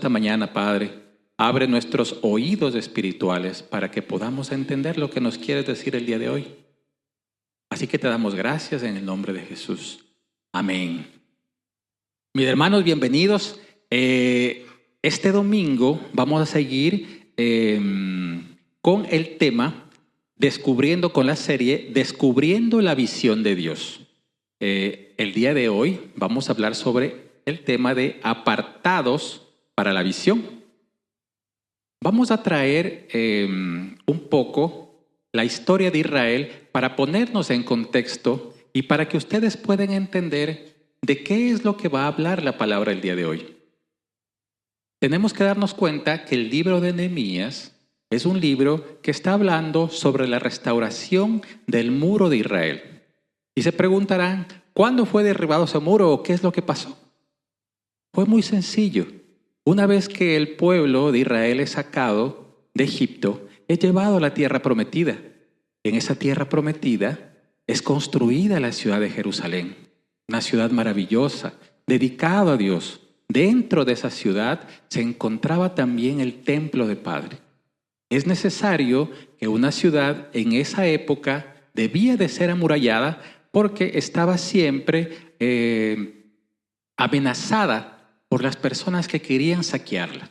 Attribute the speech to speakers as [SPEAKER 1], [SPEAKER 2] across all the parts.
[SPEAKER 1] esta mañana, Padre, abre nuestros oídos espirituales para que podamos entender lo que nos quieres decir el día de hoy. Así que te damos gracias en el nombre de Jesús. Amén. Mis hermanos, bienvenidos. Este domingo vamos a seguir con el tema con la serie Descubriendo la visión de Dios. El día de hoy vamos a hablar sobre el tema de apartados para la visión. Vamos a traer un poco la historia de Israel para ponernos en contexto y para que ustedes puedan entender de qué es lo que va a hablar la palabra el día de hoy. Tenemos que darnos cuenta que el libro de Nehemías es un libro que está hablando sobre la restauración del muro de Israel. Y se preguntarán, ¿cuándo fue derribado ese muro o qué es lo que pasó? Fue muy sencillo. Una vez que el pueblo de Israel es sacado de Egipto, es llevado a la tierra prometida. En esa tierra prometida es construida la ciudad de Jerusalén, una ciudad maravillosa, dedicada a Dios. Dentro de esa ciudad se encontraba también el templo del Padre. Es necesario que una ciudad en esa época debía de ser amurallada porque estaba siempre amenazada por las personas que querían saquearla.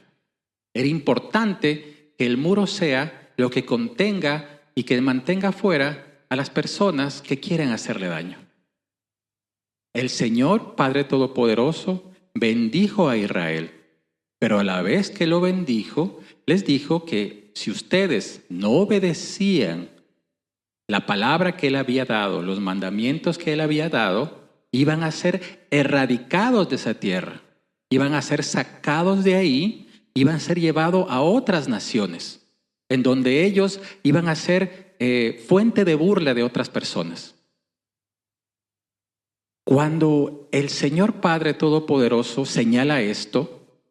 [SPEAKER 1] Era importante que el muro sea lo que contenga y que mantenga fuera a las personas que quieren hacerle daño. El Señor, Padre Todopoderoso, bendijo a Israel, pero a la vez que lo bendijo, les dijo que si ustedes no obedecían la palabra que Él había dado, los mandamientos que Él había dado, iban a ser erradicados de esa tierra, iban a ser sacados de ahí, iban a ser llevados a otras naciones, en donde ellos iban a ser fuente de burla de otras personas. Cuando el Señor Padre Todopoderoso señala esto,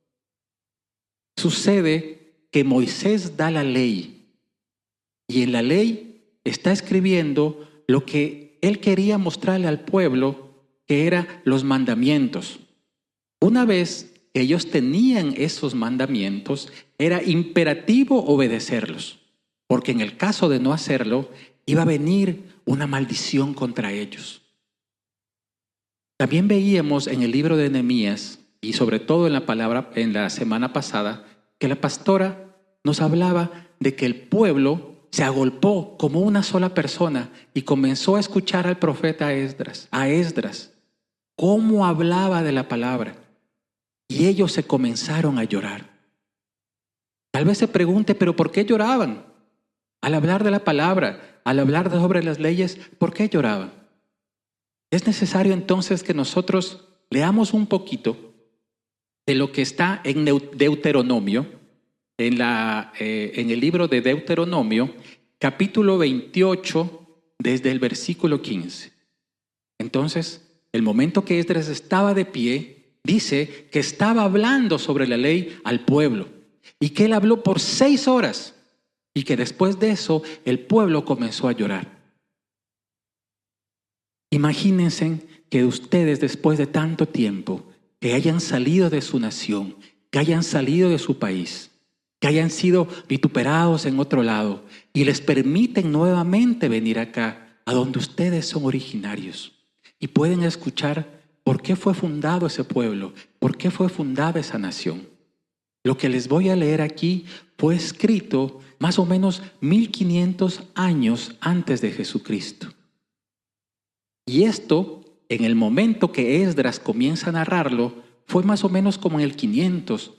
[SPEAKER 1] sucede que Moisés da la ley y en la ley está escribiendo lo que él quería mostrarle al pueblo, que eran los mandamientos. Una vez que ellos tenían esos mandamientos, era imperativo obedecerlos, porque en el caso de no hacerlo, iba a venir una maldición contra ellos. También veíamos en el libro de Nehemías, y sobre todo en la semana pasada, que la pastora nos hablaba de que el pueblo se agolpó como una sola persona y comenzó a escuchar al profeta Esdras, cómo hablaba de la palabra. Y ellos se comenzaron a llorar. Tal vez se pregunte, ¿pero por qué lloraban? Al hablar de la palabra, al hablar sobre las leyes, ¿por qué lloraban? Es necesario entonces que nosotros leamos un poquito de lo que está en Deuteronomio, en el libro de Deuteronomio, capítulo 28, desde el versículo 15. Entonces, el momento que Esdras estaba de pie, dice que estaba hablando sobre la ley al pueblo y que él habló por 6 horas y que después de eso el pueblo comenzó a llorar. Imagínense que ustedes, después de tanto tiempo, que hayan salido de su nación, que hayan salido de su país, que hayan sido vituperados en otro lado y les permiten nuevamente venir acá, a donde ustedes son originarios, y pueden escuchar por qué fue fundado ese pueblo, por qué fue fundada esa nación. Lo que les voy a leer aquí fue escrito más o menos 1500 años antes de Jesucristo. Y esto, en el momento que Esdras comienza a narrarlo, fue más o menos como en el 500,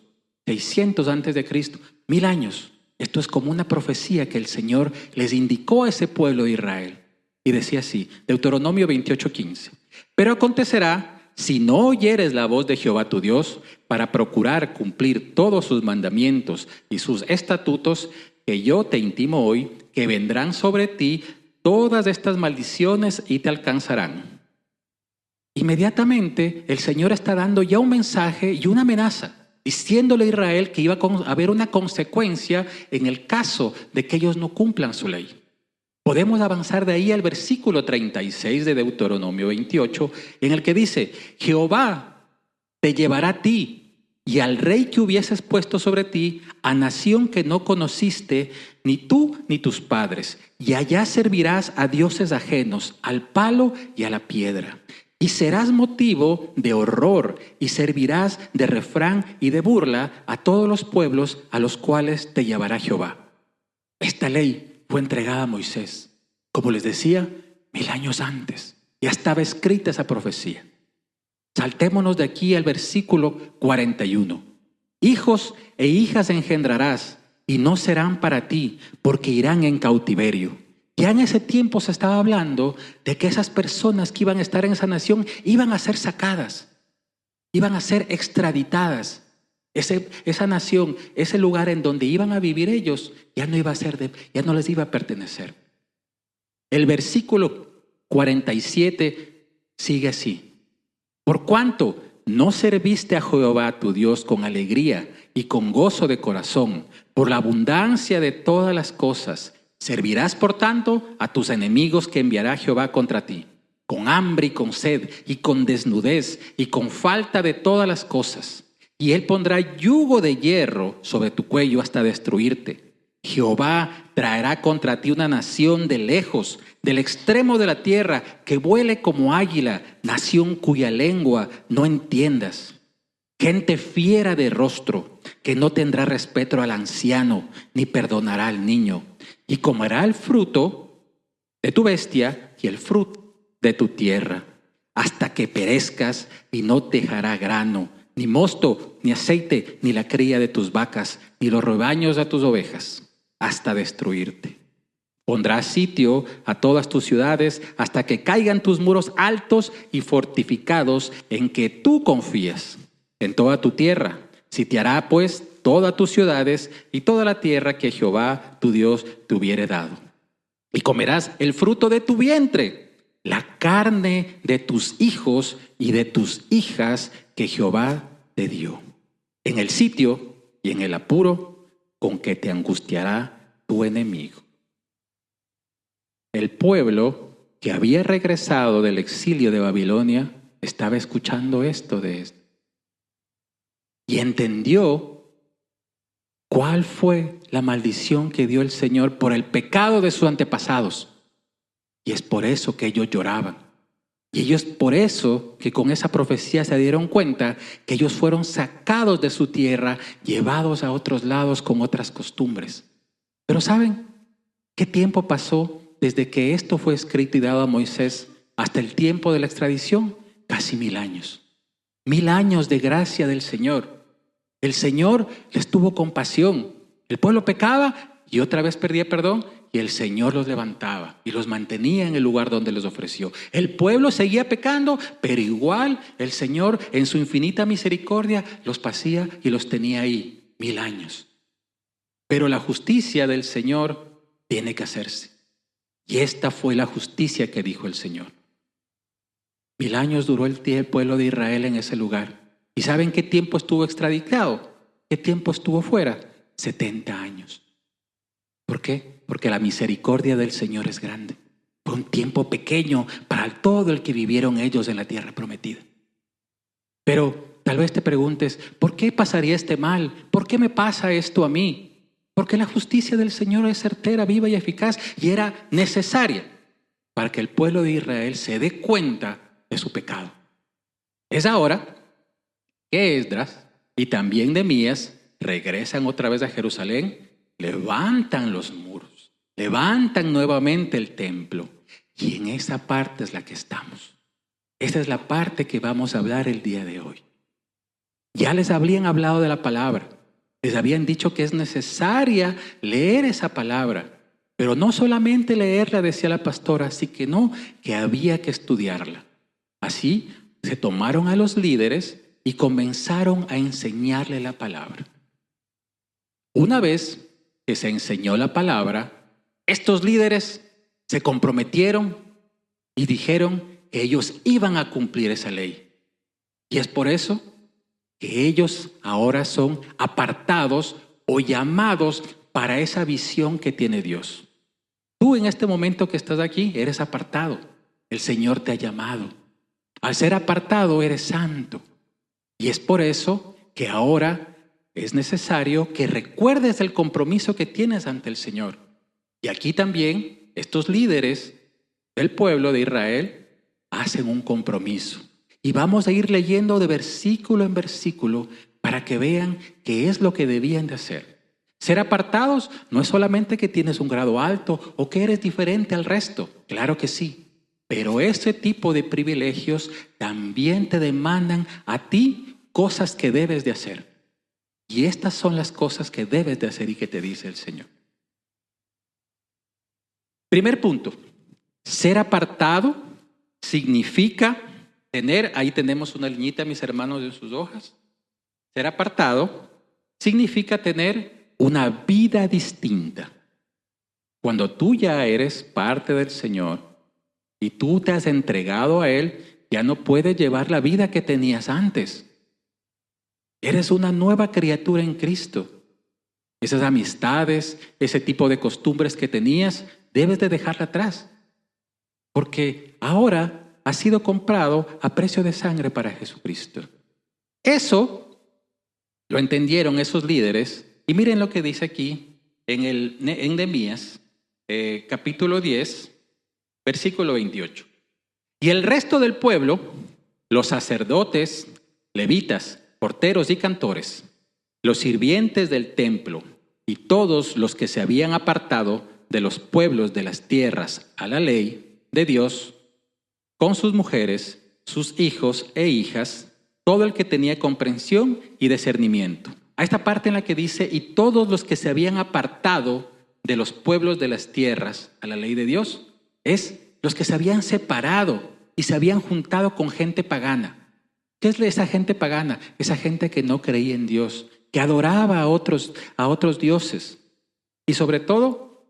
[SPEAKER 1] 600 antes de Cristo, 1000 años. Esto es como una profecía que el Señor les indicó a ese pueblo de Israel. Y decía así, Deuteronomio 28:15. Pero acontecerá, si no oyeres la voz de Jehová tu Dios, para procurar cumplir todos sus mandamientos y sus estatutos, que yo te intimo hoy, que vendrán sobre ti todas estas maldiciones y te alcanzarán. Inmediatamente el Señor está dando ya un mensaje y una amenaza, diciéndole a Israel que iba a haber una consecuencia en el caso de que ellos no cumplan su ley. Podemos avanzar de ahí al versículo 36 de Deuteronomio 28, en el que dice, Jehová te llevará a ti y al rey que hubieses puesto sobre ti, a nación que no conociste, ni tú ni tus padres, y allá servirás a dioses ajenos, al palo y a la piedra. Y serás motivo de horror, y servirás de refrán y de burla a todos los pueblos a los cuales te llevará Jehová. Esta ley fue entregada a Moisés, como les decía, 1000 años antes. Ya estaba escrita esa profecía. Saltémonos de aquí al versículo 41. Hijos e hijas engendrarás, y no serán para ti, porque irán en cautiverio. Ya en ese tiempo se estaba hablando de que esas personas que iban a estar en esa nación iban a ser sacadas, iban a ser extraditadas. Esa nación, ese lugar en donde iban a vivir ellos, ya no les iba a pertenecer. El versículo 47 sigue así. Por cuanto no serviste a Jehová tu Dios con alegría y con gozo de corazón, por la abundancia de todas las cosas, servirás por tanto a tus enemigos que enviará Jehová contra ti, con hambre y con sed y con desnudez y con falta de todas las cosas. Y él pondrá yugo de hierro sobre tu cuello hasta destruirte. Jehová traerá contra ti una nación de lejos, del extremo de la tierra, que vuele como águila, nación cuya lengua no entiendas. Gente fiera de rostro, que no tendrá respeto al anciano, ni perdonará al niño. Y comerá el fruto de tu bestia y el fruto de tu tierra, hasta que perezcas, y no te dejará grano, ni mosto, ni aceite, ni la cría de tus vacas, ni los rebaños de tus ovejas, hasta destruirte. Pondrás sitio a todas tus ciudades hasta que caigan tus muros altos y fortificados en que tú confías. En toda tu tierra sitiará pues todas tus ciudades y toda la tierra que Jehová tu Dios te hubiere dado. Y comerás el fruto de tu vientre, la carne de tus hijos y de tus hijas que Jehová te dio, en el sitio y en el apuro con que te angustiará tu enemigo. El pueblo que había regresado del exilio de Babilonia estaba escuchando esto y entendió cuál fue la maldición que dio el Señor por el pecado de sus antepasados. Y es por eso que ellos lloraban. Y ellos por eso que con esa profecía se dieron cuenta que ellos fueron sacados de su tierra, llevados a otros lados con otras costumbres. Pero ¿saben qué tiempo pasó desde que esto fue escrito y dado a Moisés hasta el tiempo de la extradición? Casi 1000 años. 1000 años de gracia del Señor. El Señor les tuvo compasión. El pueblo pecaba y otra vez perdía perdón, y el Señor los levantaba y los mantenía en el lugar donde les ofreció. El pueblo seguía pecando, pero igual el Señor en su infinita misericordia los pasía y los tenía ahí 1000 años. Pero la justicia del Señor tiene que hacerse. Y esta fue la justicia que dijo el Señor. 1000 años duró el pueblo de Israel en ese lugar. ¿Y saben qué tiempo estuvo extraditado? ¿Qué tiempo estuvo fuera? 70 años. ¿Por qué? Porque la misericordia del Señor es grande. Fue un tiempo pequeño para todo el que vivieron ellos en la tierra prometida. Pero tal vez te preguntes, ¿por qué pasaría este mal? ¿Por qué me pasa esto a mí? Porque la justicia del Señor es certera, viva y eficaz, y era necesaria para que el pueblo de Israel se dé cuenta de su pecado. Es ahora que Esdras y también Nehemías regresan otra vez a Jerusalén, levantan los muros, levantan nuevamente el templo, y en esa parte es la que estamos. Esa es la parte que vamos a hablar el día de hoy. Ya les habían hablado de la palabra, les habían dicho que es necesaria leer esa palabra, pero no solamente leerla, decía la pastora, así que no, que había que estudiarla. Así se tomaron a los líderes y comenzaron a enseñarle la palabra. Una vez que se enseñó la palabra, estos líderes se comprometieron y dijeron que ellos iban a cumplir esa ley. Y es por eso que ellos ahora son apartados o llamados para esa visión que tiene Dios. Tú en este momento que estás aquí eres apartado. El Señor te ha llamado. Al ser apartado eres santo. Y es por eso que ahora es necesario que recuerdes el compromiso que tienes ante el Señor. Y aquí también estos líderes del pueblo de Israel hacen un compromiso. Y vamos a ir leyendo de versículo en versículo para que vean qué es lo que debían de hacer. Ser apartados no es solamente que tienes un grado alto o que eres diferente al resto. Claro que sí. Pero ese tipo de privilegios también te demandan a ti cosas que debes de hacer. Y estas son las cosas que debes de hacer y que te dice el Señor. Primer punto, ser apartado significa tener, ahí tenemos una liñita, mis hermanos, en sus hojas. Ser apartado significa tener una vida distinta. Cuando tú ya eres parte del Señor y tú te has entregado a Él, ya no puedes llevar la vida que tenías antes. Eres una nueva criatura en Cristo. Esas amistades, ese tipo de costumbres que tenías, debes de dejarla atrás. Porque ahora has sido comprado a precio de sangre para Jesucristo. Eso lo entendieron esos líderes. Y miren lo que dice aquí en Nehemías, capítulo 10, versículo 28. Y el resto del pueblo, los sacerdotes, levitas, porteros y cantores, los sirvientes del templo y todos los que se habían apartado de los pueblos de las tierras a la ley de Dios, con sus mujeres, sus hijos e hijas, todo el que tenía comprensión y discernimiento. A esta parte en la que dice, y todos los que se habían apartado de los pueblos de las tierras a la ley de Dios, es los que se habían separado y se habían juntado con gente pagana. ¿Qué es esa gente pagana? Esa gente que no creía en Dios, que adoraba a otros dioses. Y sobre todo,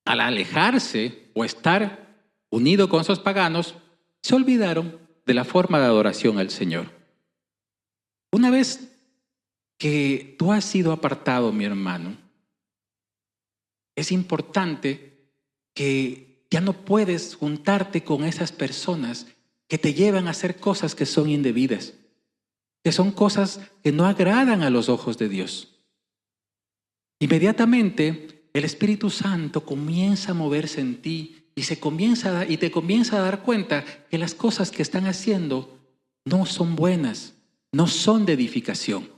[SPEAKER 1] al alejarse o estar unido con esos paganos, se olvidaron de la forma de adoración al Señor. Una vez que tú has sido apartado, mi hermano, es importante que ya no puedes juntarte con esas personas que te llevan a hacer cosas que son indebidas, que son cosas que no agradan a los ojos de Dios. Inmediatamente el Espíritu Santo comienza a moverse en ti y te comienza a dar cuenta que las cosas que están haciendo no son buenas, no son de edificación.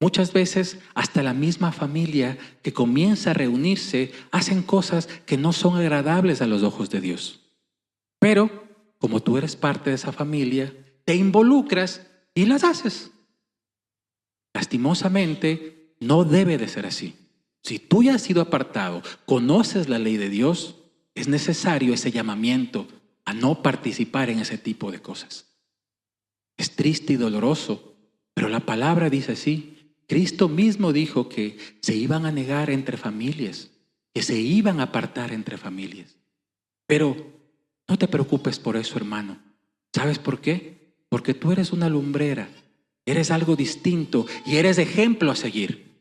[SPEAKER 1] Muchas veces hasta la misma familia que comienza a reunirse hacen cosas que no son agradables a los ojos de Dios. Pero como tú eres parte de esa familia, te involucras y las haces. Lastimosamente, no debe de ser así. Si tú ya has sido apartado, conoces la ley de Dios, es necesario ese llamamiento a no participar en ese tipo de cosas. Es triste y doloroso, pero la palabra dice así. Cristo mismo dijo que se iban a negar entre familias, que se iban a apartar entre familias. Pero no te preocupes por eso, hermano. ¿Sabes por qué? Porque tú eres una lumbrera, eres algo distinto y eres ejemplo a seguir.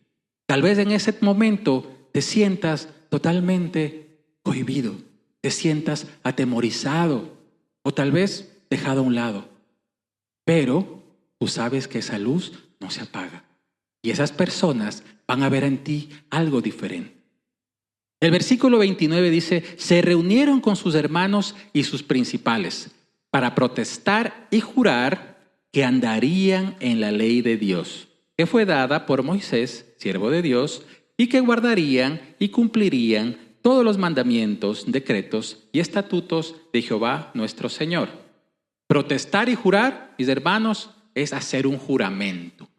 [SPEAKER 1] Tal vez en ese momento te sientas totalmente cohibido, te sientas atemorizado o tal vez dejado a un lado. Pero tú sabes que esa luz no se apaga y esas personas van a ver en ti algo diferente. El versículo 29 dice, se reunieron con sus hermanos y sus principales para protestar y jurar que andarían en la ley de Dios, que fue dada por Moisés, siervo de Dios, y que guardarían y cumplirían todos los mandamientos, decretos y estatutos de Jehová nuestro Señor. Protestar y jurar, mis hermanos, es hacer un juramento.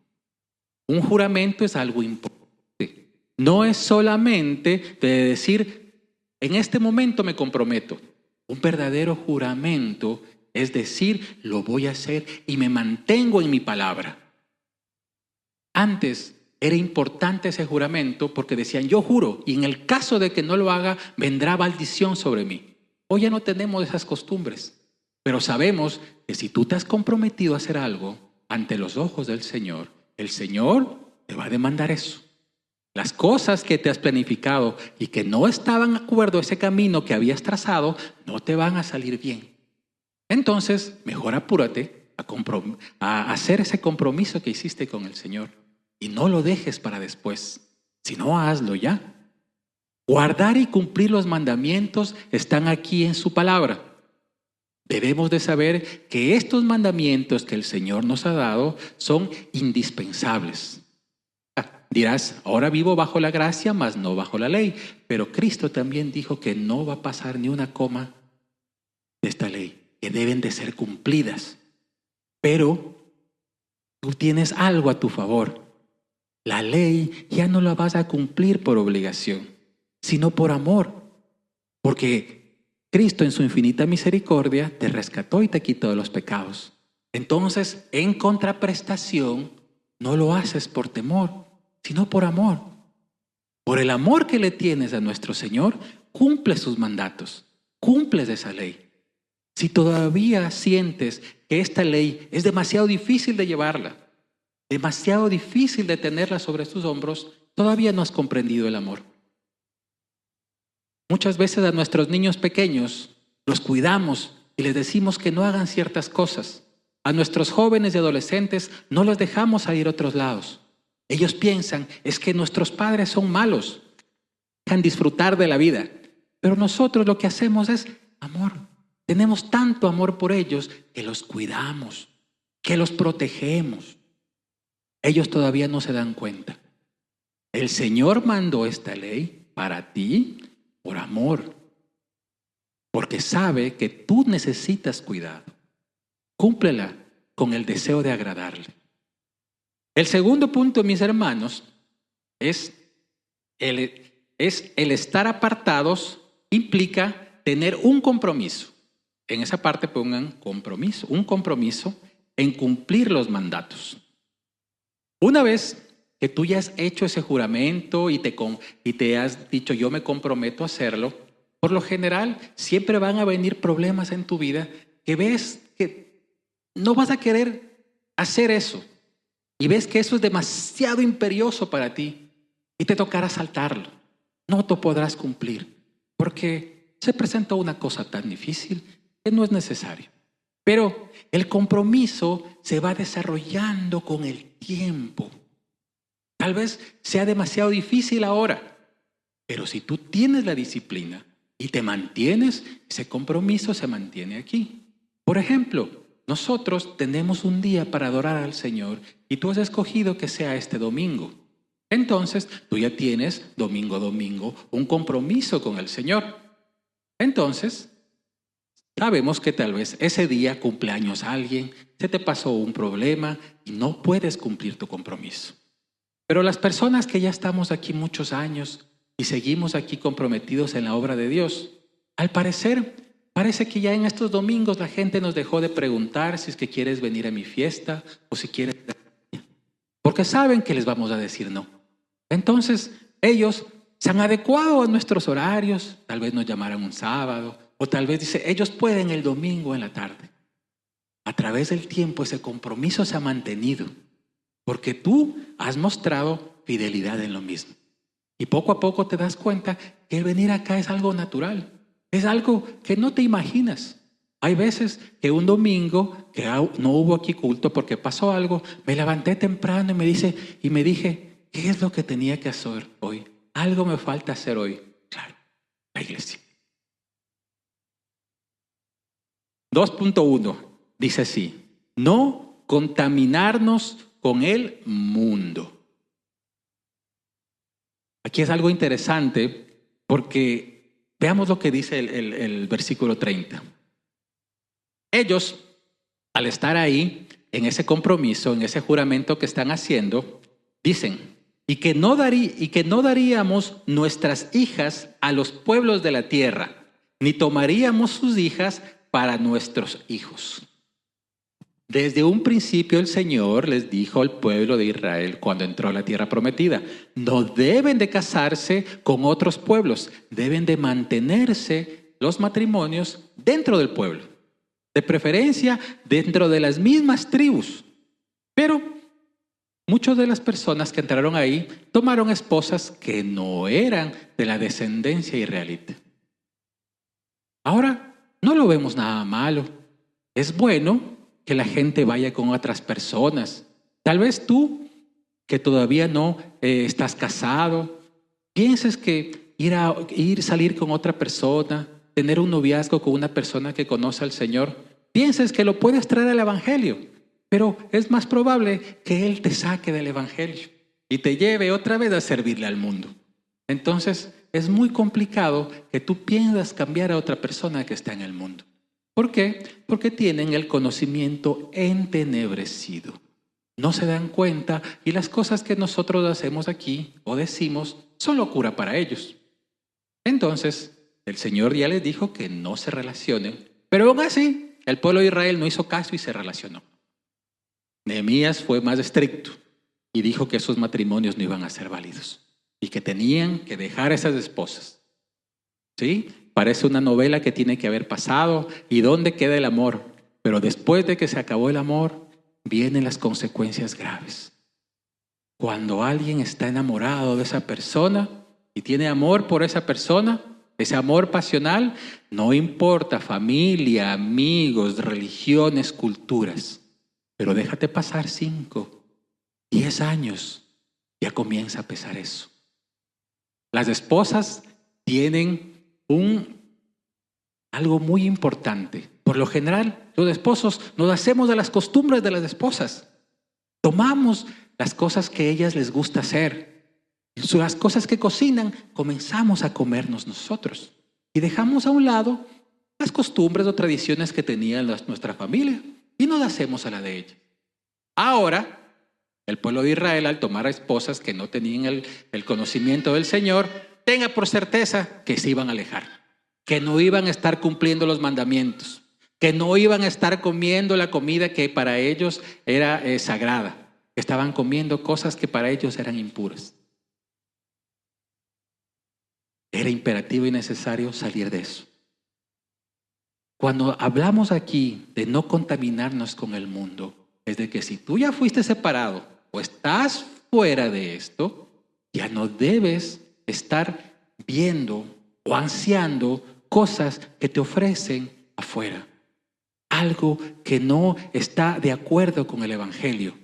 [SPEAKER 1] Un juramento es algo importante. No es solamente de decir, en este momento me comprometo. Un verdadero juramento es decir, lo voy a hacer y me mantengo en mi palabra. Antes era importante ese juramento porque decían, yo juro, y en el caso de que no lo haga, vendrá maldición sobre mí. Hoy ya no tenemos esas costumbres, pero sabemos que si tú te has comprometido a hacer algo ante los ojos del Señor, el Señor te va a demandar eso. Las cosas que te has planificado y que no estaban de acuerdo a ese camino que habías trazado, no te van a salir bien. Entonces, mejor apúrate a hacer ese compromiso que hiciste con el Señor. Y no lo dejes para después, sino hazlo ya. Guardar y cumplir los mandamientos están aquí en su palabra. Debemos de saber que estos mandamientos que el Señor nos ha dado son indispensables. Dirás, ahora vivo bajo la gracia, mas no bajo la ley. Pero Cristo también dijo que no va a pasar ni una coma de esta ley, que deben de ser cumplidas. Pero tú tienes algo a tu favor. La ley ya no la vas a cumplir por obligación, sino por amor. Porque Cristo en su infinita misericordia te rescató y te quitó los pecados. Entonces, en contraprestación, no lo haces por temor, sino por amor. Por el amor que le tienes a nuestro Señor, cumple sus mandatos, cumples esa ley. Si todavía sientes que esta ley es demasiado difícil de llevarla, demasiado difícil de tenerla sobre tus hombros, todavía no has comprendido el amor. Muchas veces a nuestros niños pequeños los cuidamos y les decimos que no hagan ciertas cosas. A nuestros jóvenes y adolescentes no los dejamos a ir a otros lados. Ellos piensan, es que nuestros padres son malos, dejan disfrutar de la vida. Pero nosotros lo que hacemos es amor. Tenemos tanto amor por ellos que los cuidamos, que los protegemos. Ellos todavía no se dan cuenta. El Señor mandó esta ley para ti por amor, porque sabe que tú necesitas cuidado. Cúmplela con el deseo de agradarle. El segundo punto, mis hermanos, es el estar apartados implica tener un compromiso. En esa parte pongan compromiso, un compromiso en cumplir los mandatos. Una vez que tú ya has hecho ese juramento y te has dicho yo me comprometo a hacerlo, por lo general siempre van a venir problemas en tu vida que ves que no vas a querer hacer eso. Y ves que eso es demasiado imperioso para ti y te tocará saltarlo. No te podrás cumplir porque se presentó una cosa tan difícil que no es necesario. Pero el compromiso se va desarrollando con el tiempo. Tal vez sea demasiado difícil ahora, pero si tú tienes la disciplina y te mantienes, ese compromiso se mantiene aquí. Por ejemplo, nosotros tenemos un día para adorar al Señor y tú has escogido que sea este domingo. Entonces, tú ya tienes domingo a domingo un compromiso con el Señor. Entonces, sabemos que tal vez ese día cumpleaños alguien, se te pasó un problema y no puedes cumplir tu compromiso. Pero las personas que ya estamos aquí muchos años y seguimos aquí comprometidos en la obra de Dios, al parecer, parece que ya en estos domingos la gente nos dejó de preguntar si es que quieres venir a mi fiesta o si quieres, porque saben que les vamos a decir no. Entonces, ellos se han adecuado a nuestros horarios, tal vez nos llamaran un sábado, o tal vez dice, ellos pueden el domingo en la tarde. A través del tiempo ese compromiso se ha mantenido, porque tú has mostrado fidelidad en lo mismo. Y poco a poco te das cuenta que el venir acá es algo natural, es algo que no te imaginas. Hay veces que un domingo que no hubo aquí culto porque pasó algo, me levanté temprano y me dije, ¿qué es lo que tenía que hacer hoy? Algo me falta hacer hoy. Claro, la iglesia. 2.1 dice así, no contaminarnos con el mundo. Aquí es algo interesante porque veamos lo que dice el versículo 30. Ellos, al estar ahí, en ese compromiso, en ese juramento que están haciendo, dicen, y que no daríamos nuestras hijas a los pueblos de la tierra, ni tomaríamos sus hijas para nuestros hijos. Desde un principio el Señor les dijo al pueblo de Israel cuando entró a la tierra prometida, no deben de casarse con otros pueblos, deben de mantenerse los matrimonios dentro del pueblo, de preferencia dentro de las mismas tribus. Pero muchas de las personas que entraron ahí tomaron esposas que no eran de la descendencia israelita. Ahora, no lo vemos nada malo. Es bueno que la gente vaya con otras personas. Tal vez tú, que todavía no estás casado, pienses que salir con otra persona, tener un noviazgo con una persona que conoce al Señor, pienses que lo puedes traer al Evangelio, pero es más probable que Él te saque del Evangelio y te lleve otra vez a servirle al mundo. Entonces, es muy complicado que tú pienses cambiar a otra persona que está en el mundo. ¿Por qué? Porque tienen el conocimiento entenebrecido. No se dan cuenta y las cosas que nosotros hacemos aquí o decimos son locura para ellos. Entonces, el Señor ya les dijo que no se relacionen, pero aún así, el pueblo de Israel no hizo caso y se relacionó. Nehemías fue más estricto y dijo que esos matrimonios no iban a ser válidos y que tenían que dejar a esas esposas. ¿Sí? Parece una novela que tiene que haber pasado y dónde queda el amor. Pero después de que se acabó el amor, vienen las consecuencias graves. Cuando alguien está enamorado de esa persona y tiene amor por esa persona, ese amor pasional, no importa familia, amigos, religiones, culturas, pero déjate pasar 5, 10 años, ya comienza a pesar eso. Las esposas tienen algo muy importante. Por lo general, los esposos nos hacemos de las costumbres de las esposas. Tomamos las cosas que a ellas les gusta hacer. Las cosas que cocinan, comenzamos a comernos nosotros. Y dejamos a un lado las costumbres o tradiciones que tenía nuestra familia y nos hacemos a la de ellas. Ahora, el pueblo de Israel, al tomar a esposas que no tenían el conocimiento del Señor, tenga por certeza que se iban a alejar, que no iban a estar cumpliendo los mandamientos, que no iban a estar comiendo la comida que para ellos era sagrada, que estaban comiendo cosas que para ellos eran impuras. Era imperativo y necesario salir de eso. Cuando hablamos aquí de no contaminarnos con el mundo, es de que si tú ya fuiste separado o estás fuera de esto, ya no debes estar viendo o ansiando cosas que te ofrecen afuera. Algo que no está de acuerdo con el Evangelio.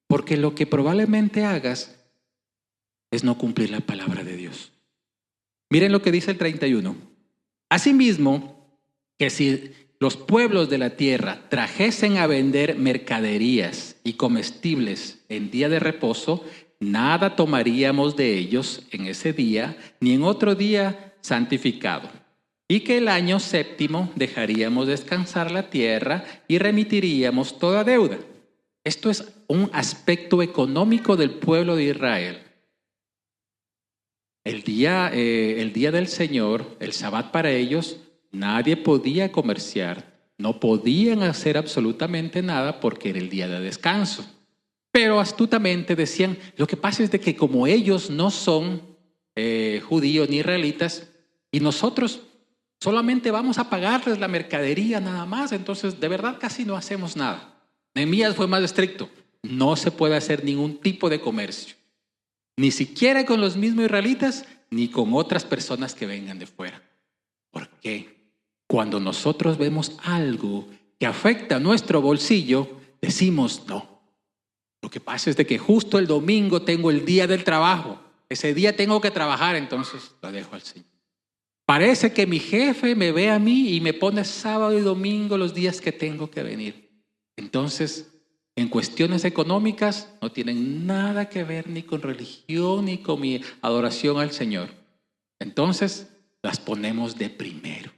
[SPEAKER 1] Porque lo que probablemente hagas es no cumplir la palabra de Dios. Miren lo que dice el 31. Asimismo, que si los pueblos de la tierra trajesen a vender mercaderías y comestibles en día de reposo, nada tomaríamos de ellos en ese día, ni en otro día santificado. Y que el año 7º dejaríamos descansar la tierra y remitiríamos toda deuda. Esto es un aspecto económico del pueblo de Israel. El día del Señor, el Sabbat para ellos, nadie podía comerciar, no podían hacer absolutamente nada porque era el día de descanso. Pero astutamente decían, lo que pasa es de que como ellos no son judíos ni israelitas y nosotros solamente vamos a pagarles la mercadería nada más, entonces de verdad casi no hacemos nada. Nehemías fue más estricto, no se puede hacer ningún tipo de comercio. Ni siquiera con los mismos israelitas, ni con otras personas que vengan de fuera. ¿Por qué? Cuando nosotros vemos algo que afecta a nuestro bolsillo, decimos no. Lo que pasa es de que justo el domingo tengo el día del trabajo. Ese día tengo que trabajar, entonces lo dejo al Señor. Parece que mi jefe me ve a mí y me pone sábado y domingo los días que tengo que venir. Entonces, en cuestiones económicas no tienen nada que ver ni con religión ni con mi adoración al Señor. Entonces las ponemos de primero.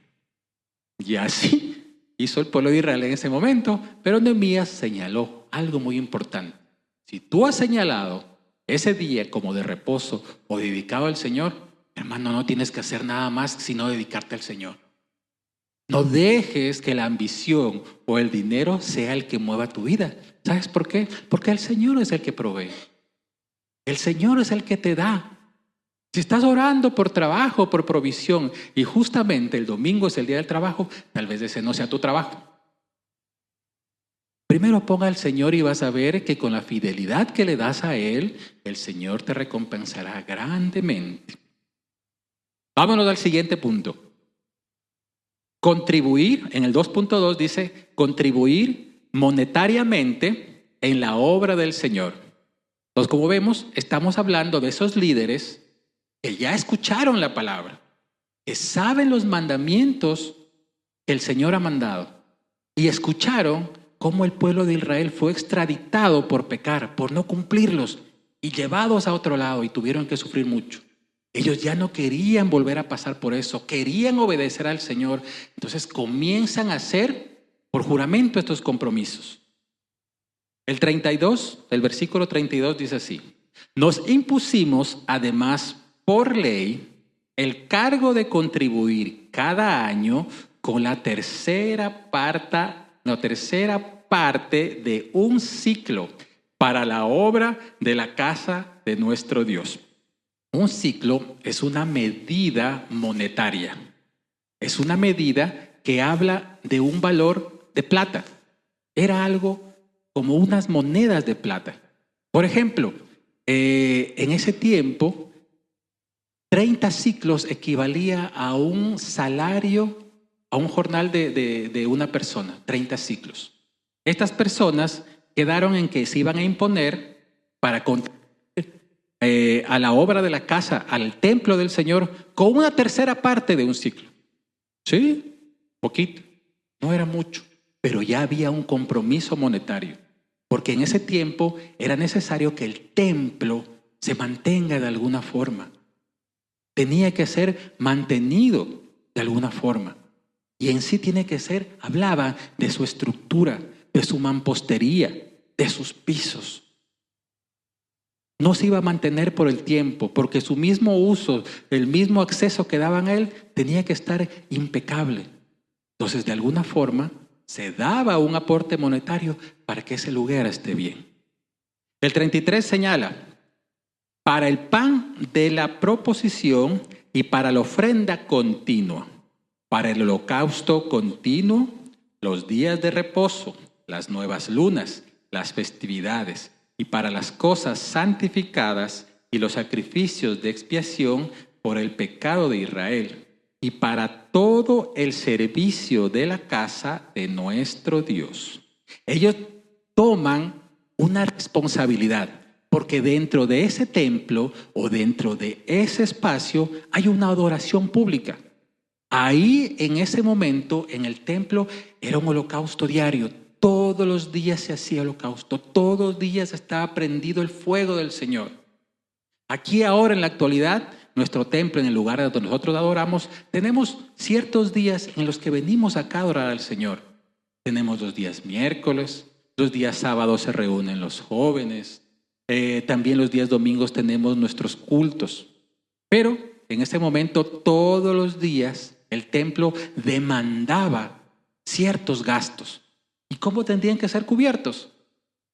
[SPEAKER 1] Y así hizo el pueblo de Israel en ese momento, pero Nehemías señaló algo muy importante. Si tú has señalado ese día como de reposo o dedicado al Señor, hermano, no tienes que hacer nada más sino dedicarte al Señor. No dejes que la ambición o el dinero sea el que mueva tu vida. ¿Sabes por qué? Porque el Señor es el que provee. El Señor es el que te da. Si estás orando por trabajo, por provisión, y justamente el domingo es el día del trabajo, tal vez ese no sea tu trabajo. Primero ponga al Señor y vas a ver que con la fidelidad que le das a Él, el Señor te recompensará grandemente. Vámonos al siguiente punto. Contribuir, en el 2.2 dice, contribuir monetariamente en la obra del Señor. Entonces, como vemos, estamos hablando de esos líderes que ya escucharon la palabra, que saben los mandamientos que el Señor ha mandado y escucharon cómo el pueblo de Israel fue extraditado por pecar, por no cumplirlos y llevados a otro lado y tuvieron que sufrir mucho. Ellos ya no querían volver a pasar por eso, querían obedecer al Señor. Entonces comienzan a hacer por juramento estos compromisos. El versículo 32 dice así: nos impusimos además por ley el cargo de contribuir cada año con la tercera parte de un ciclo para la obra de la casa de nuestro Dios. Un ciclo es una medida monetaria. Es una medida que habla de un valor de plata. Era algo como unas monedas de plata. Por ejemplo, en ese tiempo, 30 ciclos equivalía a un salario, a un jornal de una persona, 30 ciclos. Estas personas quedaron en que se iban a imponer para contribuir a la obra de la casa, al templo del Señor, con una tercera parte de un ciclo. Sí, poquito, no era mucho, pero ya había un compromiso monetario, porque en ese tiempo era necesario que el templo se mantenga de alguna forma. Tenía que ser mantenido de alguna forma. Y en sí tiene que ser, hablaba de su estructura, de su mampostería, de sus pisos. No se iba a mantener por el tiempo, porque su mismo uso, el mismo acceso que daban a él, tenía que estar impecable. Entonces, de alguna forma, se daba un aporte monetario para que ese lugar esté bien. El 33 señala: para el pan de la proposición y para la ofrenda continua, para el holocausto continuo, los días de reposo, las nuevas lunas, las festividades, y para las cosas santificadas y los sacrificios de expiación por el pecado de Israel, y para todo el servicio de la casa de nuestro Dios. Ellos toman una responsabilidad, porque dentro de ese templo o dentro de ese espacio hay una adoración pública. Ahí, en ese momento, en el templo, era un holocausto diario. Todos los días se hacía holocausto, todos los días estaba prendido el fuego del Señor. Aquí ahora, en la actualidad, nuestro templo, en el lugar donde nosotros adoramos, tenemos ciertos días en los que venimos acá a adorar al Señor. Tenemos los días miércoles, los días sábados se reúnen los jóvenes, también los días domingos tenemos nuestros cultos. Pero en ese momento, todos los días, el templo demandaba ciertos gastos. ¿Y cómo tendrían que ser cubiertos?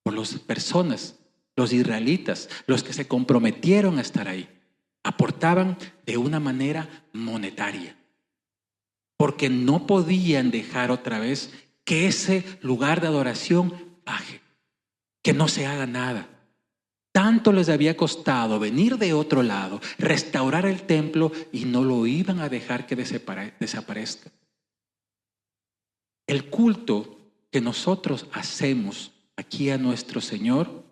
[SPEAKER 1] Por las personas, los israelitas, los que se comprometieron a estar ahí. Aportaban de una manera monetaria, porque no podían dejar otra vez que ese lugar de adoración baje, que no se haga nada. Tanto les había costado venir de otro lado, restaurar el templo, y no lo iban a dejar que desaparezca. El culto que nosotros hacemos aquí a nuestro Señor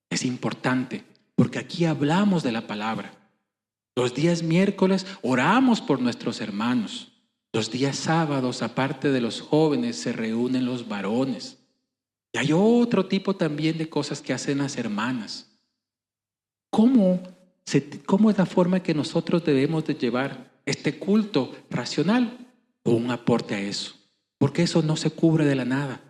[SPEAKER 1] es importante, porque aquí hablamos de la palabra. Los días miércoles oramos por nuestros hermanos. Los días sábados, aparte de los jóvenes, se reúnen los varones. Y hay otro tipo también de cosas que hacen las hermanas. ¿Cómo es la forma que nosotros debemos de llevar este culto racional? O un aporte a eso, porque eso no se cubre de la nada.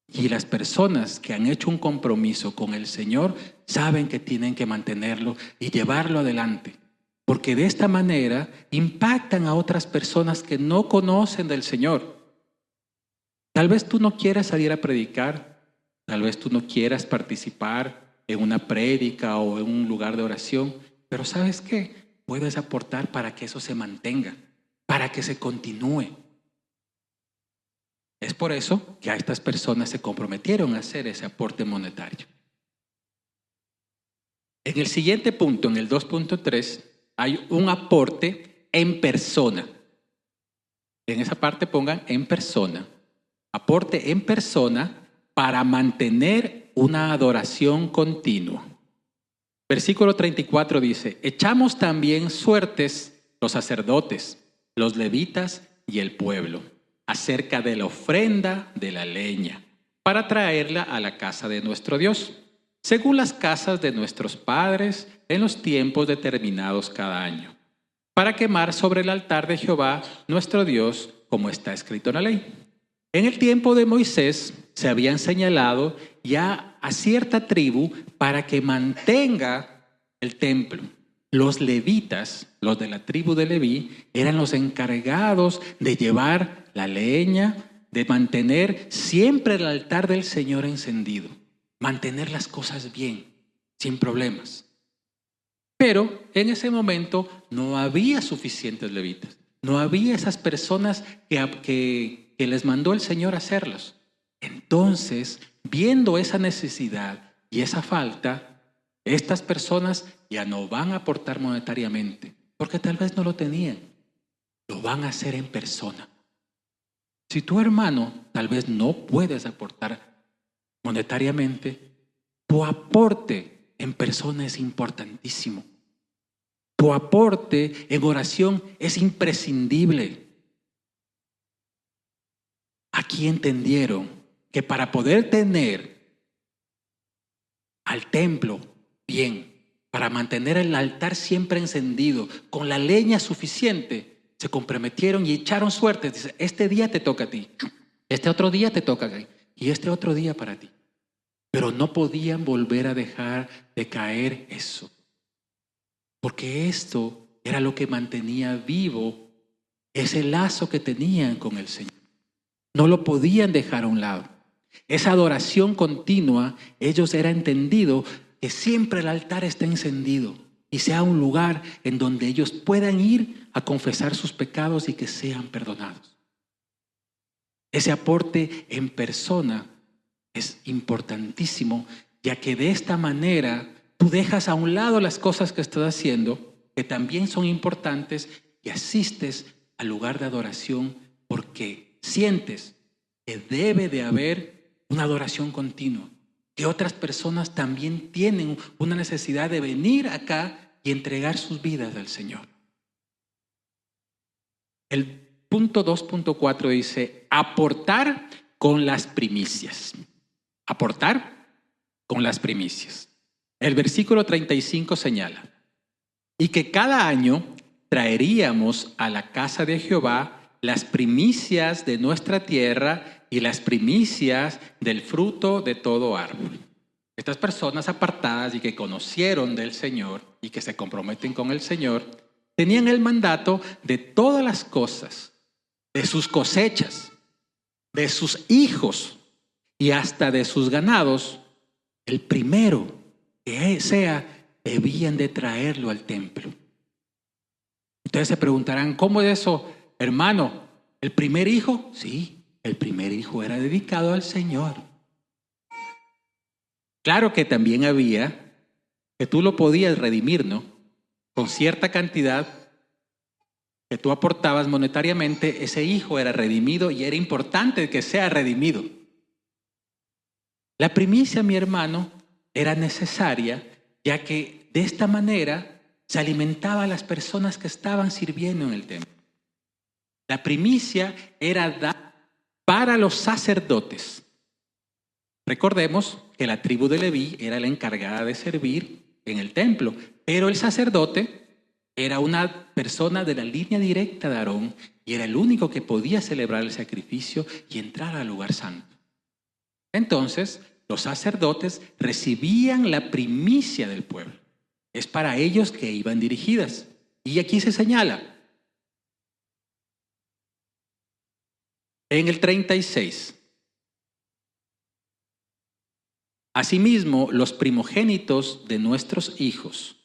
[SPEAKER 1] Y las personas que han hecho un compromiso con el Señor saben que tienen que mantenerlo y llevarlo adelante, porque de esta manera impactan a otras personas que no conocen del Señor. Tal vez tú no quieras salir a predicar, tal vez tú no quieras participar en una prédica o en un lugar de oración, pero ¿sabes qué? Puedes aportar para que eso se mantenga, para que se continúe. Es por eso que a estas personas se comprometieron a hacer ese aporte monetario. En el siguiente punto, en el 2.3, hay un aporte en persona. En esa parte pongan en persona. Aporte en persona para mantener una adoración continua. Versículo 34 dice, echamos también suertes los sacerdotes, los levitas y el pueblo, acerca de la ofrenda de la leña, para traerla a la casa de nuestro Dios, según las casas de nuestros padres en los tiempos determinados cada año, para quemar sobre el altar de Jehová nuestro Dios, como está escrito en la ley. En el tiempo de Moisés se habían señalado ya a cierta tribu para que mantenga el templo. Los levitas, los de la tribu de Leví, eran los encargados de llevar la leña, de mantener siempre el altar del Señor encendido, mantener las cosas bien, sin problemas. Pero en ese momento no había suficientes levitas, no había esas personas que les mandó el Señor a hacerlos. Entonces, viendo esa necesidad y esa falta, estas personas ya no van a aportar monetariamente, porque tal vez no lo tenían. Lo van a hacer en persona. Si tu hermano tal vez no puedes aportar monetariamente, tu aporte en persona es importantísimo. Tu aporte en oración es imprescindible. Aquí entendieron que para poder tener al templo bien, para mantener el altar siempre encendido, con la leña suficiente, se comprometieron y echaron suerte. Dice, este día te toca a ti, este otro día te toca a ti, y este otro día para ti. Pero no podían volver a dejar de caer eso, porque esto era lo que mantenía vivo ese lazo que tenían con el Señor. No lo podían dejar a un lado. Esa adoración continua, ellos era entendido que siempre el altar está encendido y sea un lugar en donde ellos puedan ir a confesar sus pecados y que sean perdonados. Ese aporte en persona es importantísimo, ya que de esta manera tú dejas a un lado las cosas que estás haciendo, que también son importantes, y asistes al lugar de adoración porque sientes que debe de haber una adoración continua, que otras personas también tienen una necesidad de venir acá y entregar sus vidas al Señor. El punto 2.4 dice, aportar con las primicias. Aportar con las primicias. El versículo 35 señala, y que cada año traeríamos a la casa de Jehová las primicias de nuestra tierra y las primicias del fruto de todo árbol. Estas personas apartadas y que conocieron del Señor y que se comprometen con el Señor, tenían el mandato de todas las cosas, de sus cosechas, de sus hijos y hasta de sus ganados, el primero que sea, debían de traerlo al templo. Ustedes se preguntarán, ¿cómo es eso, hermano? ¿El primer hijo? Sí, el primer hijo era dedicado al Señor. Claro que también había, que tú lo podías redimir, ¿no? Con cierta cantidad que tú aportabas monetariamente, ese hijo era redimido y era importante que sea redimido. La primicia, mi hermano, era necesaria, ya que de esta manera se alimentaba a las personas que estaban sirviendo en el templo. La primicia era dada para los sacerdotes. Recordemos que la tribu de Leví era la encargada de servir en el templo, pero el sacerdote era una persona de la línea directa de Aarón y era el único que podía celebrar el sacrificio y entrar al lugar santo. Entonces, los sacerdotes recibían la primicia del pueblo. Es para ellos que iban dirigidas. Y aquí se señala. En el 36. Asimismo, los primogénitos de nuestros hijos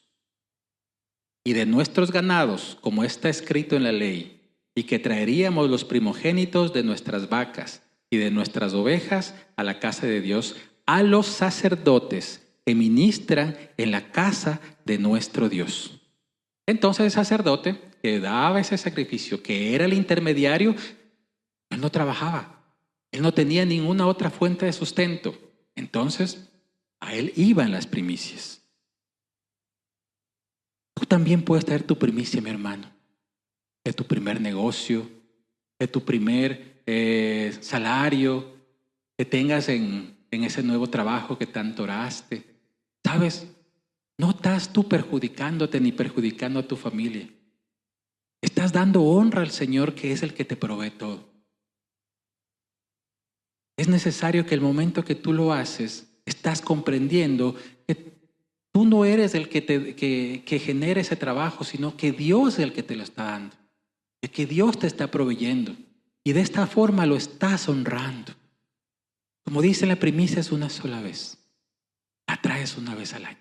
[SPEAKER 1] y de nuestros ganados, como está escrito en la ley, y que traeríamos los primogénitos de nuestras vacas y de nuestras ovejas a la casa de Dios, a los sacerdotes que ministran en la casa de nuestro Dios. Entonces el sacerdote que daba ese sacrificio, que era el intermediario, él no trabajaba. Él no tenía ninguna otra fuente de sustento. Entonces, a él iban las primicias. Tú también puedes traer tu primicia, mi hermano, de tu primer negocio, de tu primer salario que tengas en ese nuevo trabajo que tanto oraste. ¿Sabes? No estás tú perjudicándote ni perjudicando a tu familia. Estás dando honra al Señor, que es el que te provee todo. Es necesario que el momento que tú lo haces, estás comprendiendo que tú no eres el que genera ese trabajo, sino que Dios es el que te lo está dando, que Dios te está proveyendo. Y de esta forma lo estás honrando. Como dice, la primicia es una sola vez. La traes una vez al año.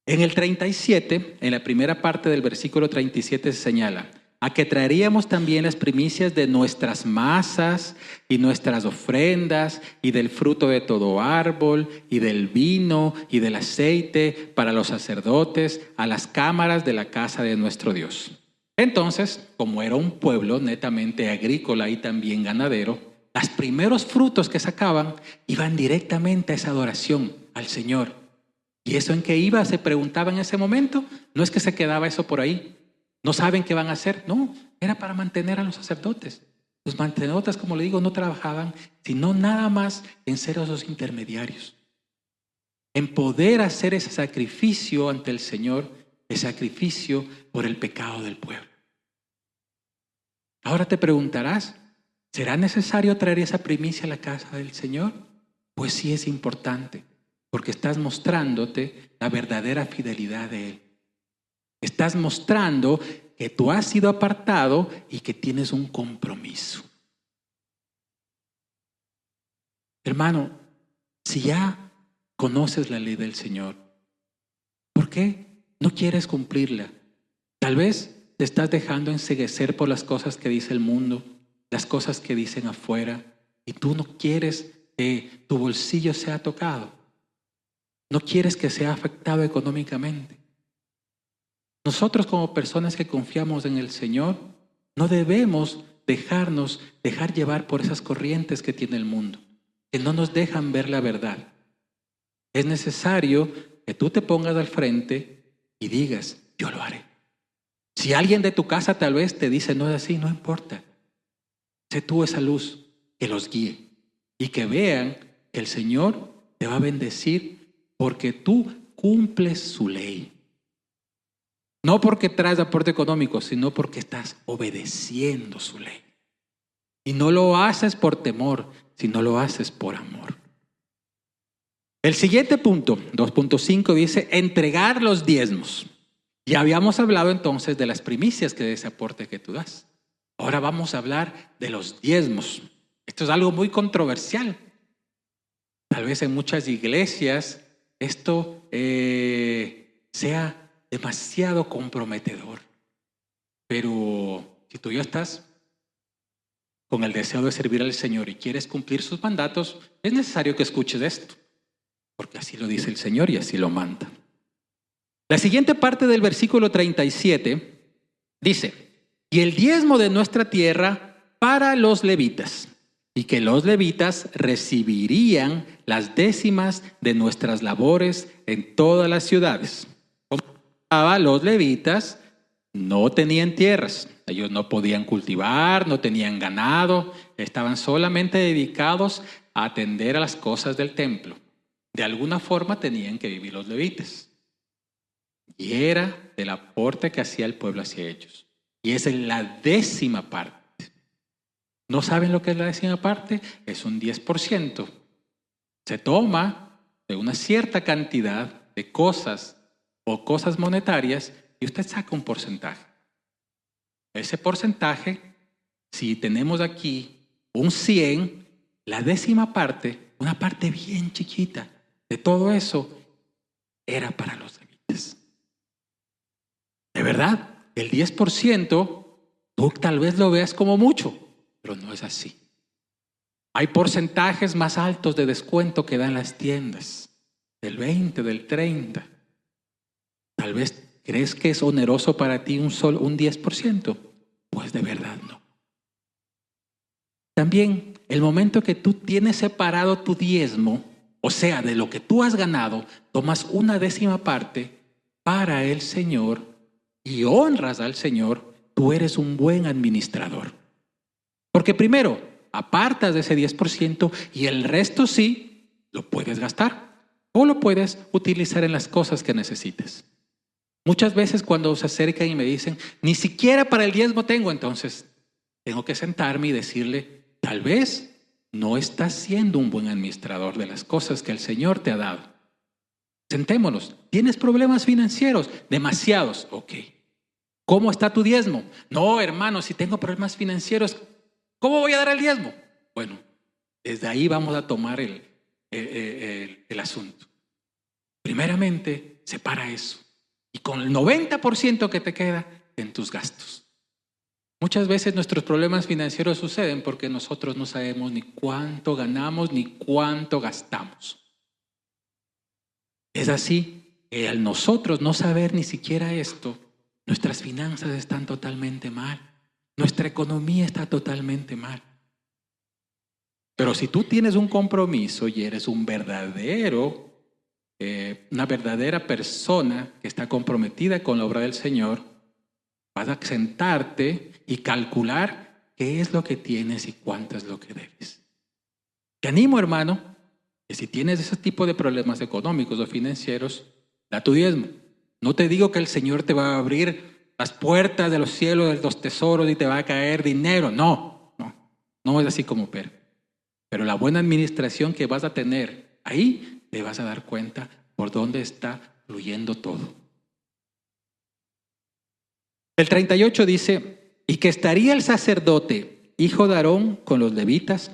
[SPEAKER 1] En el 37, en la primera parte del versículo 37 se señala: a que traeríamos también las primicias de nuestras masas y nuestras ofrendas y del fruto de todo árbol y del vino y del aceite para los sacerdotes a las cámaras de la casa de nuestro Dios. Entonces, como era un pueblo netamente agrícola y también ganadero, los primeros frutos que sacaban iban directamente a esa adoración al Señor. ¿Y eso en qué iba? Se preguntaba en ese momento. No es que se quedaba eso por ahí. No saben qué van a hacer. No, era para mantener a los sacerdotes. Los sacerdotes, como le digo, no trabajaban, sino nada más en ser esos intermediarios. En poder hacer ese sacrificio ante el Señor, el sacrificio por el pecado del pueblo. Ahora te preguntarás, ¿será necesario traer esa primicia a la casa del Señor? Pues sí, es importante, porque estás mostrándote la verdadera fidelidad de Él. Estás mostrando que tú has sido apartado y que tienes un compromiso. Hermano, si ya conoces la ley del Señor, ¿por qué no quieres cumplirla? Tal vez te estás dejando enceguecer por las cosas que dice el mundo, las cosas que dicen afuera, y tú no quieres que tu bolsillo sea tocado. No quieres que sea afectado económicamente. Nosotros, como personas que confiamos en el Señor, no debemos dejar llevar por esas corrientes que tiene el mundo, que no nos dejan ver la verdad. Es necesario que tú te pongas al frente y digas: yo lo haré. Si alguien de tu casa tal vez te dice no es así, no importa. Sé tú esa luz que los guíe y que vean que el Señor te va a bendecir porque tú cumples su ley. No porque traes aporte económico, sino porque estás obedeciendo su ley. Y no lo haces por temor, sino lo haces por amor. El siguiente punto, 2.5, dice entregar los diezmos. Ya habíamos hablado entonces de las primicias, que de ese aporte que tú das. Ahora vamos a hablar de los diezmos. Esto es algo muy controversial. Tal vez en muchas iglesias esto sea demasiado comprometedor. Pero si tú ya estás con el deseo de servir al Señor y quieres cumplir sus mandatos, es necesario que escuches esto, porque así lo dice el Señor y así lo manda. La siguiente parte del versículo 37 dice: y el diezmo de nuestra tierra para los levitas, y que los levitas recibirían las décimas de nuestras labores en todas las ciudades. Los levitas no tenían tierras, ellos no podían cultivar, no tenían ganado, estaban solamente dedicados a atender a las cosas del templo. De alguna forma tenían que vivir los levitas. Y era del aporte que hacía el pueblo hacia ellos. Y es la 10ª parte. ¿No saben lo que es la 10ª parte? Es un 10%. Se toma de una cierta cantidad de cosas o cosas monetarias y usted saca un porcentaje. Ese porcentaje, si tenemos aquí un 100, la 10ª parte, una parte bien chiquita de todo eso, era para los levitas. De verdad, el 10%, tú tal vez lo veas como mucho, pero no es así. Hay porcentajes más altos de descuento que dan las tiendas, del 20, del 30. Tal vez crees que es oneroso para ti un 10%. Pues de verdad no. También el momento que tú tienes separado tu diezmo, o sea, de lo que tú has ganado, tomas una décima parte para el Señor y honras al Señor, tú eres un buen administrador. Porque primero, apartas de ese 10% y el resto sí lo puedes gastar o lo puedes utilizar en las cosas que necesites. Muchas veces cuando se acercan y me dicen, ni siquiera para el diezmo tengo, entonces tengo que sentarme y decirle, tal vez no estás siendo un buen administrador de las cosas que el Señor te ha dado. Sentémonos. ¿Tienes problemas financieros? Demasiados. Ok. ¿Cómo está tu diezmo? No, hermano, si tengo problemas financieros, ¿cómo voy a dar el diezmo? Bueno, desde ahí vamos a tomar el asunto. Primeramente, separa eso. Y con el 90% que te queda en tus gastos. Muchas veces nuestros problemas financieros suceden porque nosotros no sabemos ni cuánto ganamos ni cuánto gastamos. Es así que al nosotros no saber ni siquiera esto, nuestras finanzas están totalmente mal. Nuestra economía está totalmente mal. Pero si tú tienes un compromiso y eres un una verdadera persona que está comprometida con la obra del Señor, vas a sentarte y calcular qué es lo que tienes y cuánto es lo que debes. Te animo, hermano, que si tienes ese tipo de problemas económicos o financieros, da tu diezmo. No te digo que el Señor te va a abrir las puertas de los cielos, de los tesoros y te va a caer dinero. No es así como opera. Pero la buena administración que vas a tener ahí, te vas a dar cuenta por dónde está fluyendo todo. El 38 dice, y que estaría el sacerdote, hijo de Aarón, con los levitas,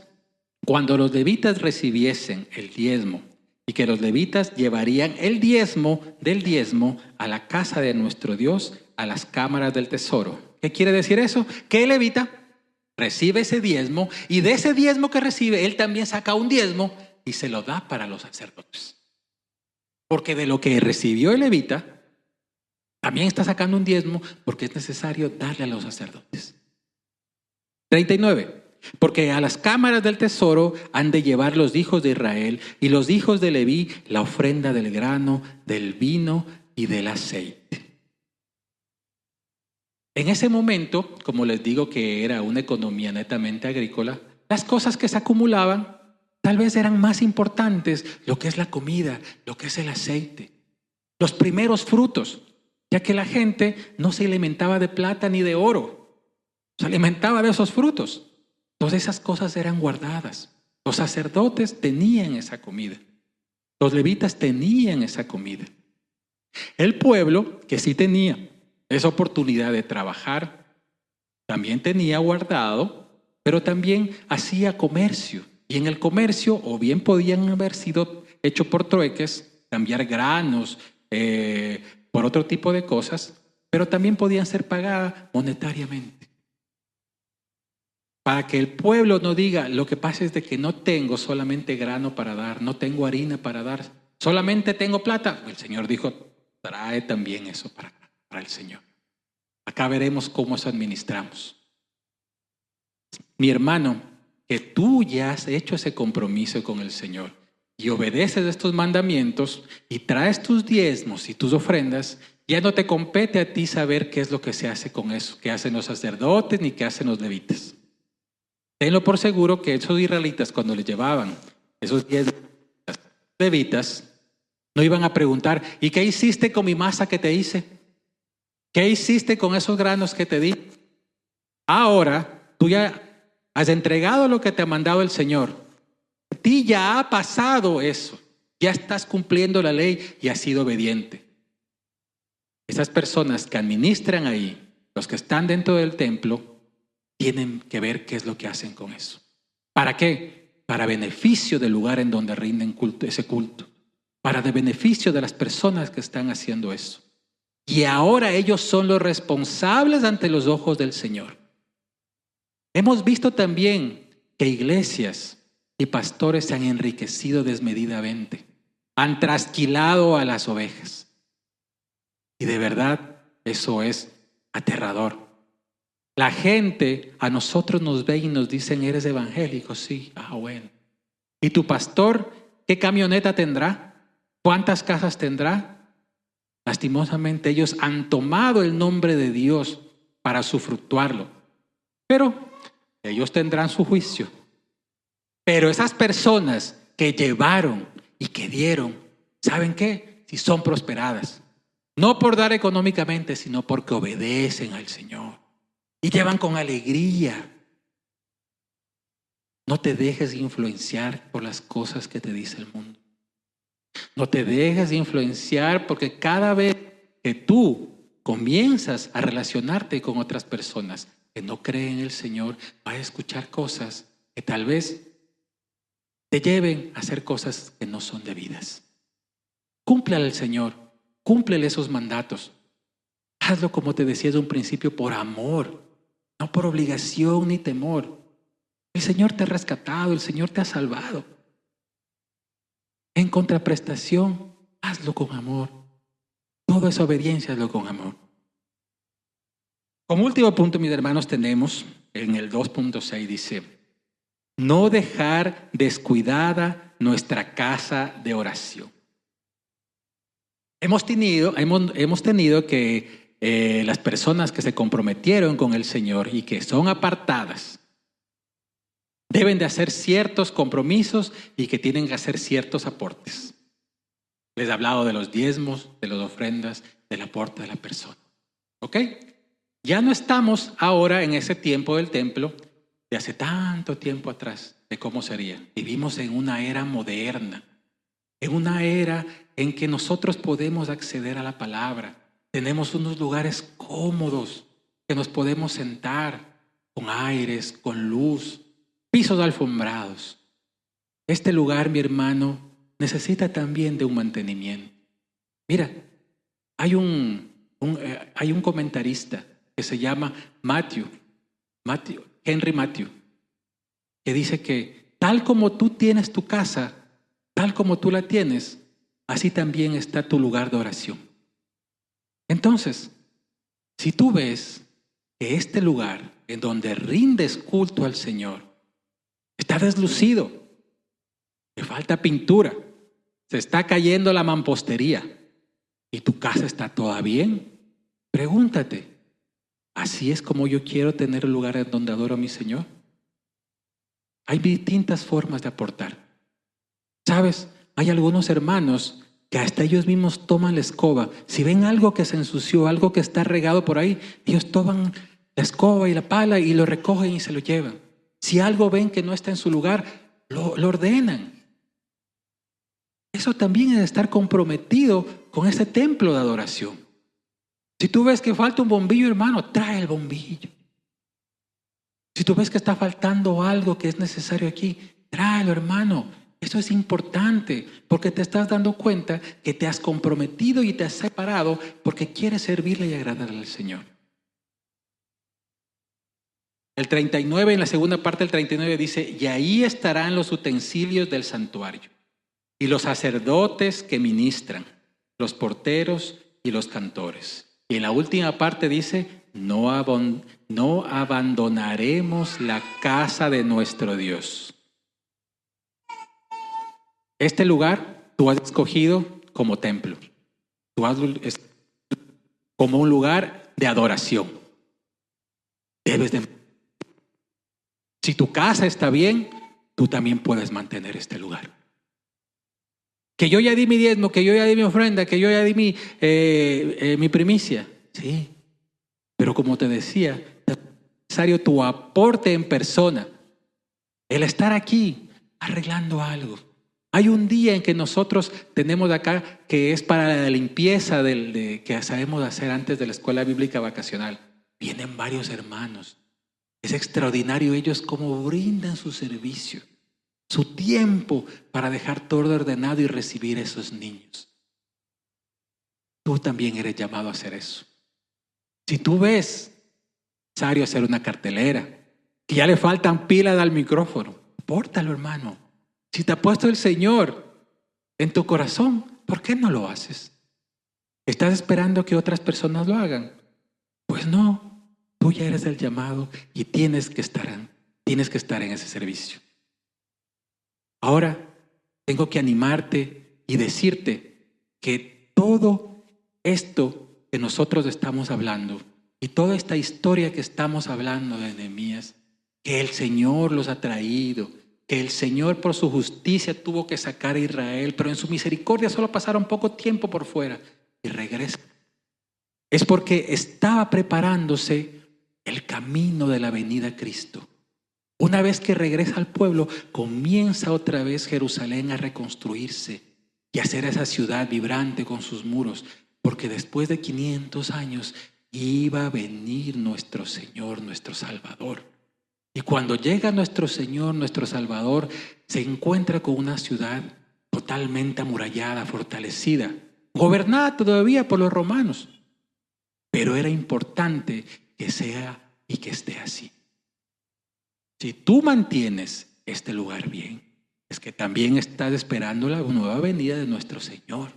[SPEAKER 1] cuando los levitas recibiesen el diezmo, y que los levitas llevarían el diezmo del diezmo a la casa de nuestro Dios, a las cámaras del tesoro. ¿Qué quiere decir eso? Que el levita recibe ese diezmo y de ese diezmo que recibe, él también saca un diezmo y se lo da para los sacerdotes. Porque de lo que recibió el levita, también está sacando un diezmo porque es necesario darle a los sacerdotes. 39. Porque a las cámaras del tesoro han de llevar los hijos de Israel y los hijos de Leví la ofrenda del grano, del vino y del aceite. En ese momento, como les digo que era una economía netamente agrícola, las cosas que se acumulaban tal vez eran más importantes, lo que es la comida, lo que es el aceite, los primeros frutos, ya que la gente no se alimentaba de plata ni de oro, se alimentaba de esos frutos. Todas esas cosas eran guardadas. Los sacerdotes tenían esa comida. Los levitas tenían esa comida. El pueblo, que sí tenía esa oportunidad de trabajar, también tenía guardado, pero también hacía comercio. Y en el comercio, o bien podían haber sido hecho por trueques, cambiar granos, por otro tipo de cosas, pero también podían ser pagadas monetariamente. Para que el pueblo no diga, lo que pasa es de que no tengo solamente grano para dar, no tengo harina para dar, solamente tengo plata. El Señor dijo, trae también eso para el Señor. Acá veremos cómo eso administramos. Mi hermano, que tú ya has hecho ese compromiso con el Señor y obedeces estos mandamientos y traes tus diezmos y tus ofrendas, ya no te compete a ti saber qué es lo que se hace con eso, qué hacen los sacerdotes ni qué hacen los levitas. Tenlo por seguro que esos israelitas, cuando les llevaban esos 10 levitas, no iban a preguntar, ¿y qué hiciste con mi masa que te hice? ¿Qué hiciste con esos granos que te di? Ahora, tú ya has entregado lo que te ha mandado el Señor. A ti ya ha pasado eso. Ya estás cumpliendo la ley y has sido obediente. Esas personas que administran ahí, los que están dentro del templo, tienen que ver qué es lo que hacen con eso. ¿Para qué? Para beneficio del lugar en donde rinden culto, ese culto. Para el beneficio de las personas que están haciendo eso. Y ahora ellos son los responsables ante los ojos del Señor. Hemos visto también que iglesias y pastores se han enriquecido desmedidamente. Han trasquilado a las ovejas. Y de verdad, eso es aterrador. La gente a nosotros nos ve y nos dicen, ¿eres evangélico? Sí, bueno. ¿Y tu pastor qué camioneta tendrá? ¿Cuántas casas tendrá? Lastimosamente ellos han tomado el nombre de Dios para sufructuarlo, pero ellos tendrán su juicio. Pero esas personas que llevaron y que dieron, ¿saben qué? Si son prosperadas, no por dar económicamente, sino porque obedecen al Señor y llevan con alegría. No te dejes influenciar por las cosas que te dice el mundo. No te dejes influenciar, porque cada vez que tú comienzas a relacionarte con otras personas que no creen en el Señor, vas a escuchar cosas que tal vez te lleven a hacer cosas que no son debidas. Cúmplele al Señor, cúmplele esos mandatos. Hazlo, como te decía desde un principio, por amor, no por obligación ni temor. El Señor te ha rescatado, el Señor te ha salvado. En contraprestación, hazlo con amor. Toda esa obediencia, hazlo con amor. Como último punto, mis hermanos, tenemos en el 2.6, dice, no dejar descuidada nuestra casa de oración. Hemos tenido que las personas que se comprometieron con el Señor y que son apartadas, deben de hacer ciertos compromisos y que tienen que hacer ciertos aportes. Les he hablado de los diezmos, de las ofrendas, del aporte de la persona. ¿Ok? Ya no estamos ahora en ese tiempo del templo de hace tanto tiempo atrás, de cómo sería. Vivimos en una era moderna, en una era en que nosotros podemos acceder a la palabra. Tenemos unos lugares cómodos que nos podemos sentar, con aires, con luz, pisos alfombrados. Este lugar, mi hermano, necesita también de un mantenimiento. Mira, hay un comentarista que se llama Henry Matthew, que dice que tal como tú tienes tu casa, tal como tú la tienes, así también está tu lugar de oración. Entonces, si tú ves que este lugar en donde rindes culto al Señor está deslucido, le falta pintura, se está cayendo la mampostería y tu casa está toda bien, pregúntate, ¿así es como yo quiero tener el lugar en donde adoro a mi Señor? Hay distintas formas de aportar. ¿Sabes? Hay algunos hermanos que hasta ellos mismos toman la escoba. Si ven algo que se ensució, algo que está regado por ahí, ellos toman la escoba y la pala y lo recogen y se lo llevan. Si algo ven que no está en su lugar, lo ordenan. Eso también es estar comprometido con ese templo de adoración. Si tú ves que falta un bombillo, hermano, trae el bombillo. Si tú ves que está faltando algo que es necesario aquí, tráelo, hermano. Eso es importante porque te estás dando cuenta que te has comprometido y te has separado porque quieres servirle y agradarle al Señor. El 39, en la segunda parte del 39 dice, y ahí estarán los utensilios del santuario y los sacerdotes que ministran, los porteros y los cantores. Y en la última parte dice, no abandonaremos la casa de nuestro Dios. Este lugar tú has escogido como templo. Tú has como un lugar de adoración. Si tu casa está bien, tú también puedes mantener este lugar. Que yo ya di mi diezmo, que yo ya di mi ofrenda, que yo ya di mi primicia. Sí, pero como te decía, es necesario tu aporte en persona. El estar aquí arreglando algo. Hay un día en que nosotros tenemos acá que es para la limpieza que sabemos hacer antes de la escuela bíblica vacacional. Vienen varios hermanos. Es extraordinario ellos cómo brindan su servicio, su tiempo para dejar todo ordenado y recibir a esos niños. Tú también eres llamado a hacer eso. Si tú ves necesario hacer una cartelera, que ya le faltan pilas al micrófono, pórtalo, hermano. Si te ha puesto el Señor en tu corazón, ¿por qué no lo haces? ¿Estás esperando que otras personas lo hagan? Pues no. tú ya eres el llamado y tienes que estar en ese servicio. Ahora tengo que animarte y decirte que todo esto que nosotros estamos hablando y toda esta historia que estamos hablando de Nehemías, que el Señor los ha traído, que el Señor por su justicia tuvo que sacar a Israel, pero en su misericordia solo pasaron poco tiempo por fuera y regresa. Es porque estaba preparándose el camino de la venida a Cristo. Una vez que regresa al pueblo, comienza otra vez Jerusalén a reconstruirse y a hacer esa ciudad vibrante con sus muros, porque después de 500 años iba a venir nuestro Señor, nuestro Salvador. Y cuando llega nuestro Señor, nuestro Salvador, se encuentra con una ciudad totalmente amurallada, fortalecida, gobernada todavía por los romanos. Pero era importante que sea y que esté así. Si tú mantienes este lugar bien, es que también estás esperando la nueva venida de nuestro Señor.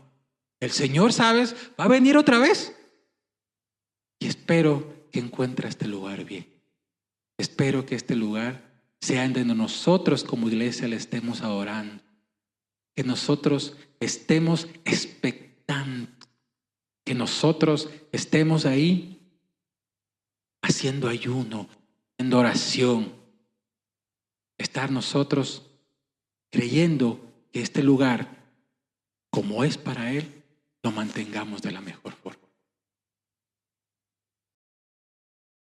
[SPEAKER 1] El Señor, ¿sabes?, va a venir otra vez. Y espero que encuentre este lugar bien. Espero que este lugar sea en donde nosotros como iglesia le estemos adorando. Que nosotros estemos expectantes. Que nosotros estemos ahí haciendo ayuno, haciendo oración. Estar nosotros creyendo que este lugar, como es para Él, lo mantengamos de la mejor